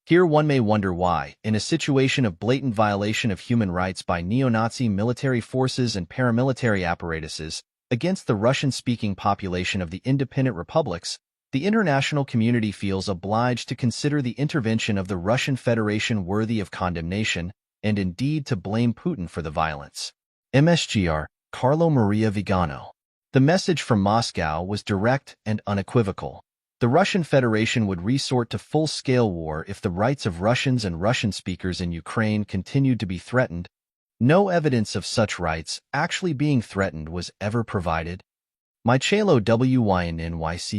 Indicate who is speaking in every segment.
Speaker 1: Here one may wonder why, in a situation of blatant violation of human rights by neo-Nazi military forces and paramilitary apparatuses against the Russian-speaking population of the independent republics, the international community feels obliged to consider the intervention of the Russian Federation worthy of condemnation and indeed to blame Putin for the violence. MSGR, Carlo Maria Viganò. The message from Moscow was direct and unequivocal. The Russian Federation would resort to full-scale war if the rights of Russians and Russian speakers in Ukraine continued to be threatened. No evidence of such rights actually being threatened was ever provided. Michelo Wynnnykyj.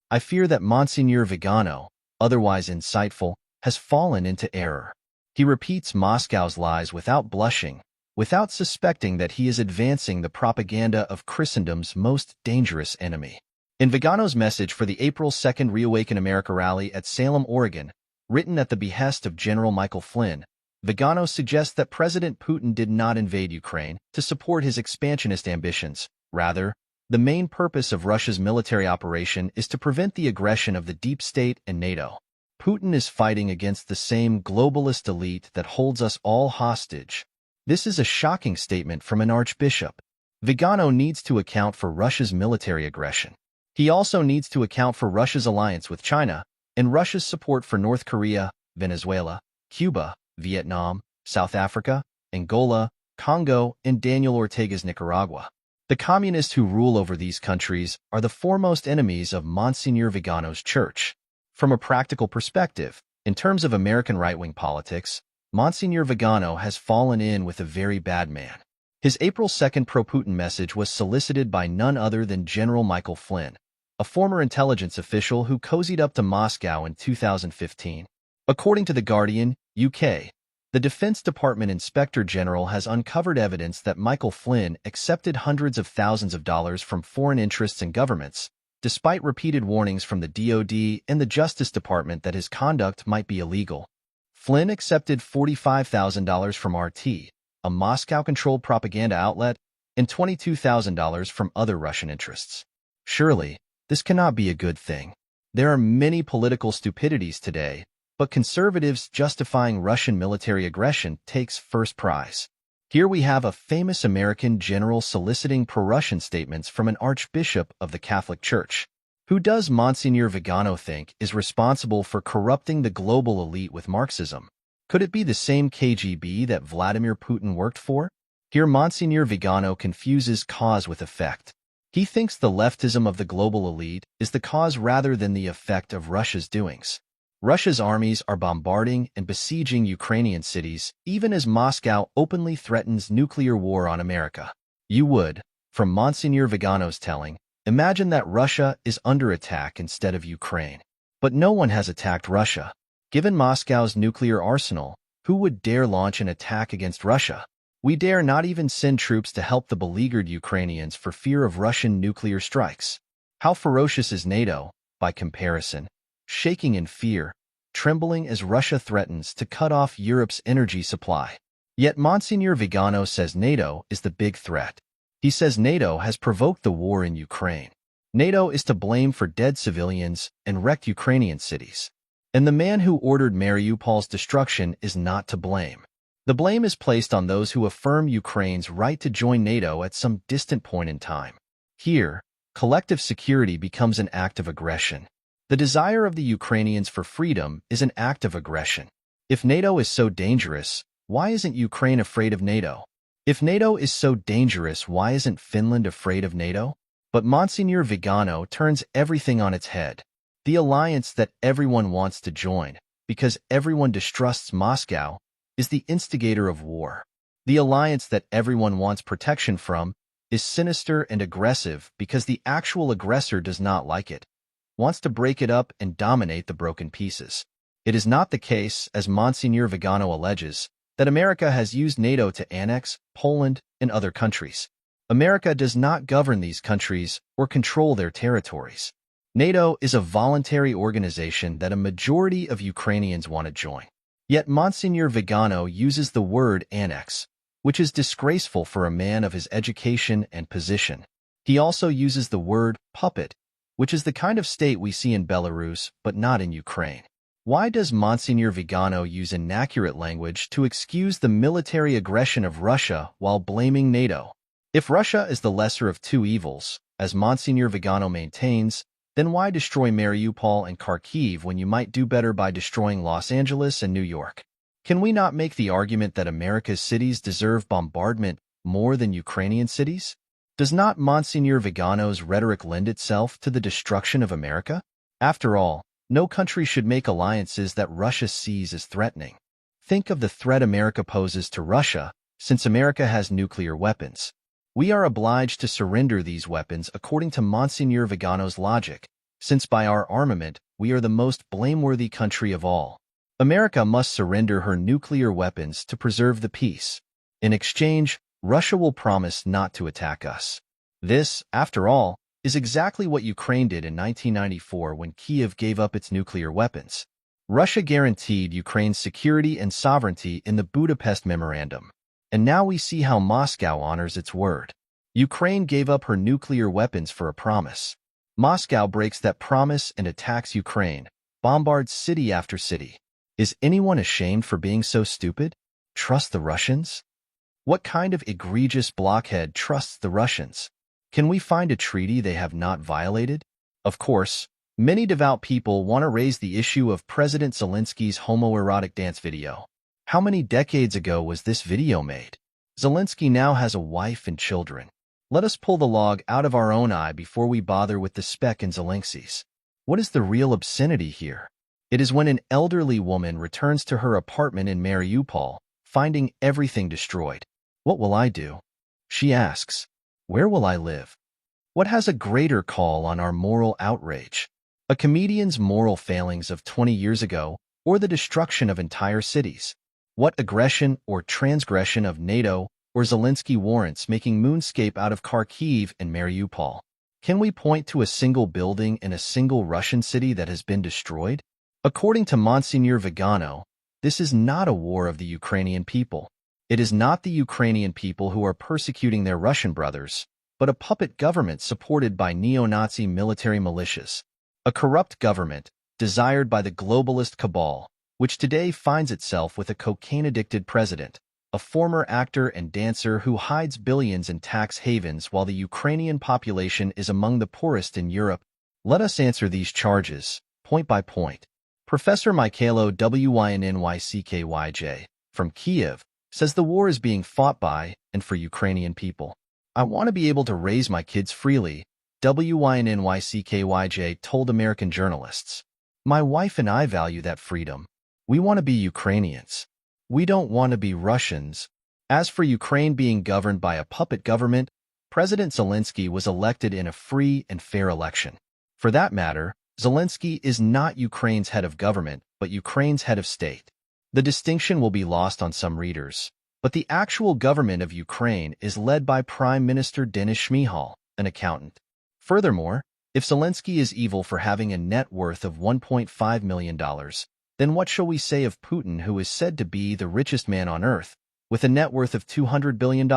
Speaker 1: I fear that Monseigneur Viganò, otherwise insightful, has fallen into error. He repeats Moscow's lies without blushing, without suspecting that he is advancing the propaganda of Christendom's most dangerous enemy. In Viganò's message for the April 2nd Reawaken America rally at Salem, Oregon, written at the behest of General Michael Flynn, Viganò suggests that President Putin did not invade Ukraine to support his expansionist ambitions. Rather, the main purpose of Russia's military operation is to prevent the aggression of the deep state and NATO. Putin is fighting against the same globalist elite that holds us all hostage. This is a shocking statement from an archbishop. Viganò needs to account for Russia's military aggression. He also needs to account for Russia's alliance with China and Russia's support for North Korea, Venezuela, Cuba, Vietnam, South Africa, Angola, Congo, and Daniel Ortega's Nicaragua. The communists who rule over these countries are the foremost enemies of Monseigneur Viganò's church. From a practical perspective, in terms of American right-wing politics, Monseigneur Viganò has fallen in with a very bad man. His April 2nd pro-Putin message was solicited by none other than General Michael Flynn, a former intelligence official who cozied up to Moscow in 2015. According to The Guardian, UK, the Defense Department Inspector General has uncovered evidence that Michael Flynn accepted hundreds of thousands of dollars from foreign interests and governments, despite repeated warnings from the DoD and the Justice Department that his conduct might be illegal. Flynn accepted $45,000 from RT, a Moscow-controlled propaganda outlet, and $22,000 from other Russian interests. Surely, this cannot be a good thing. There are many political stupidities today, but conservatives justifying Russian military aggression takes first prize. Here we have a famous American general soliciting pro-Russian statements from an archbishop of the Catholic Church. Who does Monseigneur Viganò think is responsible for corrupting the global elite with Marxism? Could it be the same KGB that Vladimir Putin worked for? Here Monseigneur Viganò confuses cause with effect. He thinks the leftism of the global elite is the cause rather than the effect of Russia's doings. Russia's armies are bombarding and besieging Ukrainian cities, even as Moscow openly threatens nuclear war on America. You would, from Monseigneur Viganò's telling, imagine that Russia is under attack instead of Ukraine. But no one has attacked Russia. Given Moscow's nuclear arsenal, who would dare launch an attack against Russia? We dare not even send troops to help the beleaguered Ukrainians for fear of Russian nuclear strikes. How ferocious is NATO, by comparison, shaking in fear, trembling as Russia threatens to cut off Europe's energy supply. Yet Monseigneur Viganò says NATO is the big threat. He says NATO has provoked the war in Ukraine. NATO is to blame for dead civilians and wrecked Ukrainian cities. And the man who ordered Mariupol's destruction is not to blame. The blame is placed on those who affirm Ukraine's right to join NATO at some distant point in time. Here, collective security becomes an act of aggression. The desire of the Ukrainians for freedom is an act of aggression. If NATO is so dangerous, why isn't Ukraine afraid of NATO? If NATO is so dangerous, why isn't Finland afraid of NATO? But Monseigneur Viganò turns everything on its head. The alliance that everyone wants to join, because everyone distrusts Moscow, is the instigator of war. The alliance that everyone wants protection from is sinister and aggressive because the actual aggressor does not like it, wants to break it up and dominate the broken pieces. It is not the case, as Monseigneur Viganò alleges, that America has used NATO to annex Poland and other countries. America does not govern these countries or control their territories. NATO is a voluntary organization that a majority of Ukrainians want to join. Yet Monseigneur Viganò uses the word annex, which is disgraceful for a man of his education and position. He also uses the word puppet, which is the kind of state we see in Belarus but not in Ukraine. Why does Monseigneur Viganò use inaccurate language to excuse the military aggression of Russia while blaming NATO? If Russia is the lesser of two evils, as Monseigneur Viganò maintains, then why destroy Mariupol and Kharkiv when you might do better by destroying Los Angeles and New York? Can we not make the argument that America's cities deserve bombardment more than Ukrainian cities? Does not Monseigneur Viganò's rhetoric lend itself to the destruction of America? After all, no country should make alliances that Russia sees as threatening. Think of the threat America poses to Russia, since America has nuclear weapons. We are obliged to surrender these weapons according to Monseigneur Viganò's logic, since by our armament we are the most blameworthy country of all. America must surrender her nuclear weapons to preserve the peace. In exchange, Russia will promise not to attack us. This, after all, is exactly what Ukraine did in 1994 when Kyiv gave up its nuclear weapons. Russia guaranteed Ukraine's security and sovereignty in the Budapest Memorandum. And now we see how Moscow honors its word. Ukraine gave up her nuclear weapons for a promise. Moscow breaks that promise and attacks Ukraine, bombards city after city. Is anyone ashamed for being so stupid? Trust the Russians? What kind of egregious blockhead trusts the Russians? Can we find a treaty they have not violated? Of course, many devout people want to raise the issue of President Zelensky's homoerotic dance video. How many decades ago was this video made? Zelensky now has a wife and children. Let us pull the log out of our own eye before we bother with the speck in Zelensky's. What is the real obscenity here? It is when an elderly woman returns to her apartment in Mariupol, finding everything destroyed. What will I do? She asks. Where will I live? What has a greater call on our moral outrage? A comedian's moral failings of 20 years ago, or the destruction of entire cities? What aggression or transgression of NATO or Zelensky warrants making moonscape out of Kharkiv and Mariupol? Can we point to a single building in a single Russian city that has been destroyed? According to Monseigneur Viganò, this is not a war of the Ukrainian people. It is not the Ukrainian people who are persecuting their Russian brothers, but a puppet government supported by neo-Nazi military militias. A corrupt government, desired by the globalist cabal, which today finds itself with a cocaine-addicted president, a former actor and dancer who hides billions in tax havens while the Ukrainian population is among the poorest in Europe. Let us answer these charges, point by point. Professor Mikhailo Wynykyj, from Kyiv, says the war is being fought by and for Ukrainian people. I want to be able to raise my kids freely, Wynykyj told American journalists. My wife and I value that freedom. We want to be Ukrainians. We don't want to be Russians. As for Ukraine being governed by a puppet government, President Zelensky was elected in a free and fair election. For that matter, Zelensky is not Ukraine's head of government, but Ukraine's head of state. The distinction will be lost on some readers, but the actual government of Ukraine is led by Prime Minister Denis Shmyhal, an accountant. Furthermore, if Zelensky is evil for having a net worth of $1.5 million, then what shall we say of Putin, who is said to be the richest man on earth, with a net worth of $200 billion?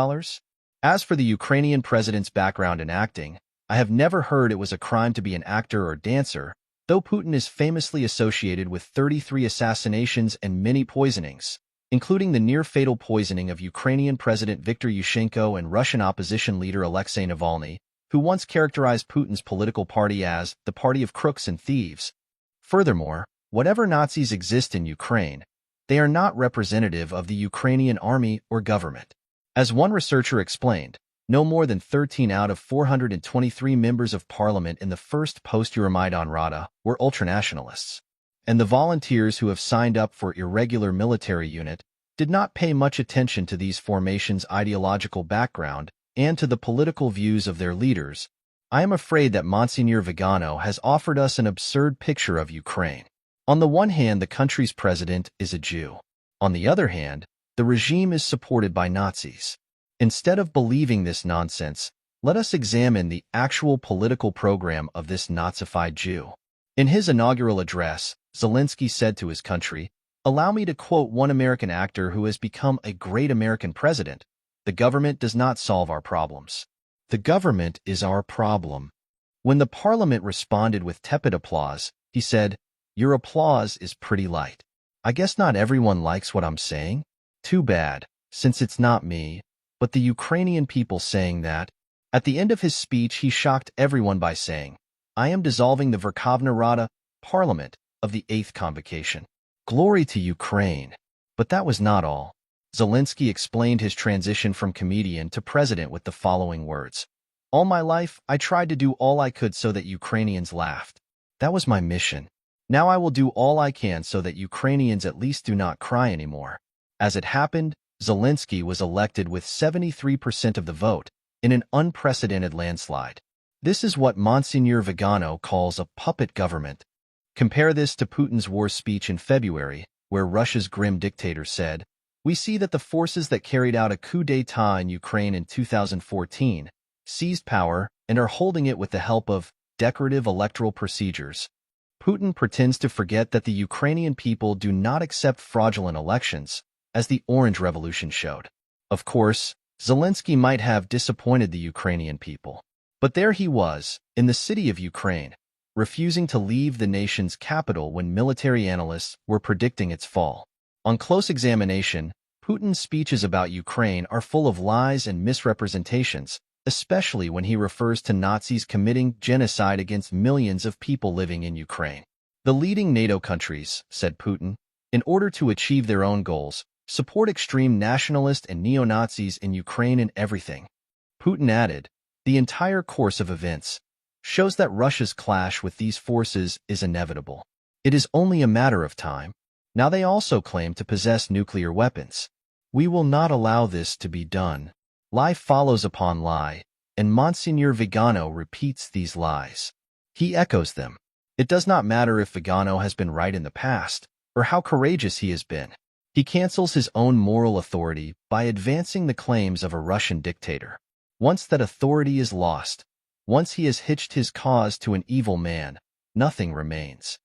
Speaker 1: As for the Ukrainian president's background in acting, I have never heard it was a crime to be an actor or dancer, though Putin is famously associated with 33 assassinations and many poisonings, including the near-fatal poisoning of Ukrainian President Viktor Yushchenko and Russian opposition leader Alexei Navalny, who once characterized Putin's political party as the party of crooks and thieves. Furthermore, whatever Nazis exist in Ukraine, they are not representative of the Ukrainian army or government. As one researcher explained, no more than 13 out of 423 members of parliament in the first post-Euromaidan Rada were ultranationalists. And the volunteers who have signed up for irregular military unit did not pay much attention to these formations' ideological background and to the political views of their leaders. I am afraid that Monseigneur Viganò has offered us an absurd picture of Ukraine. On the one hand, the country's president is a Jew. On the other hand, the regime is supported by Nazis. Instead of believing this nonsense, let us examine the actual political program of this Nazified Jew. In his inaugural address, Zelensky said to his country, "Allow me to quote one American actor who has become a great American president. The government does not solve our problems. The government is our problem." When the parliament responded with tepid applause, he said, Your applause is pretty light. I guess not everyone likes what I'm saying? Too bad, since it's not me, but the Ukrainian people saying that. At the end of his speech, he shocked everyone by saying, I am dissolving the Verkhovna Rada, Parliament, of the 8th Convocation. Glory to Ukraine. But that was not all. Zelensky explained his transition from comedian to president with the following words. All my life, I tried to do all I could so that Ukrainians laughed. That was my mission. Now I will do all I can so that Ukrainians at least do not cry anymore. As it happened, Zelensky was elected with 73% of the vote in an unprecedented landslide. This is what Monseigneur Viganò calls a puppet government. Compare this to Putin's war speech in February, where Russia's grim dictator said, we see that the forces that carried out a coup d'état in Ukraine in 2014 seized power and are holding it with the help of decorative electoral procedures. Putin pretends to forget that the Ukrainian people do not accept fraudulent elections, as the Orange Revolution showed. Of course, Zelensky might have disappointed the Ukrainian people. But there he was, in the city of Ukraine, refusing to leave the nation's capital when military analysts were predicting its fall. On close examination, Putin's speeches about Ukraine are full of lies and misrepresentations, especially when he refers to Nazis committing genocide against millions of people living in Ukraine. The leading NATO countries, said Putin, in order to achieve their own goals, support extreme nationalist and neo-Nazis in Ukraine in everything. Putin added, the entire course of events shows that Russia's clash with these forces is inevitable. It is only a matter of time. Now they also claim to possess nuclear weapons. We will not allow this to be done. Lie follows upon lie, and Monseigneur Viganò repeats these lies. He echoes them. It does not matter if Viganò has been right in the past, or how courageous he has been. He cancels his own moral authority by advancing the claims of a Russian dictator. Once that authority is lost, once he has hitched his cause to an evil man, nothing remains.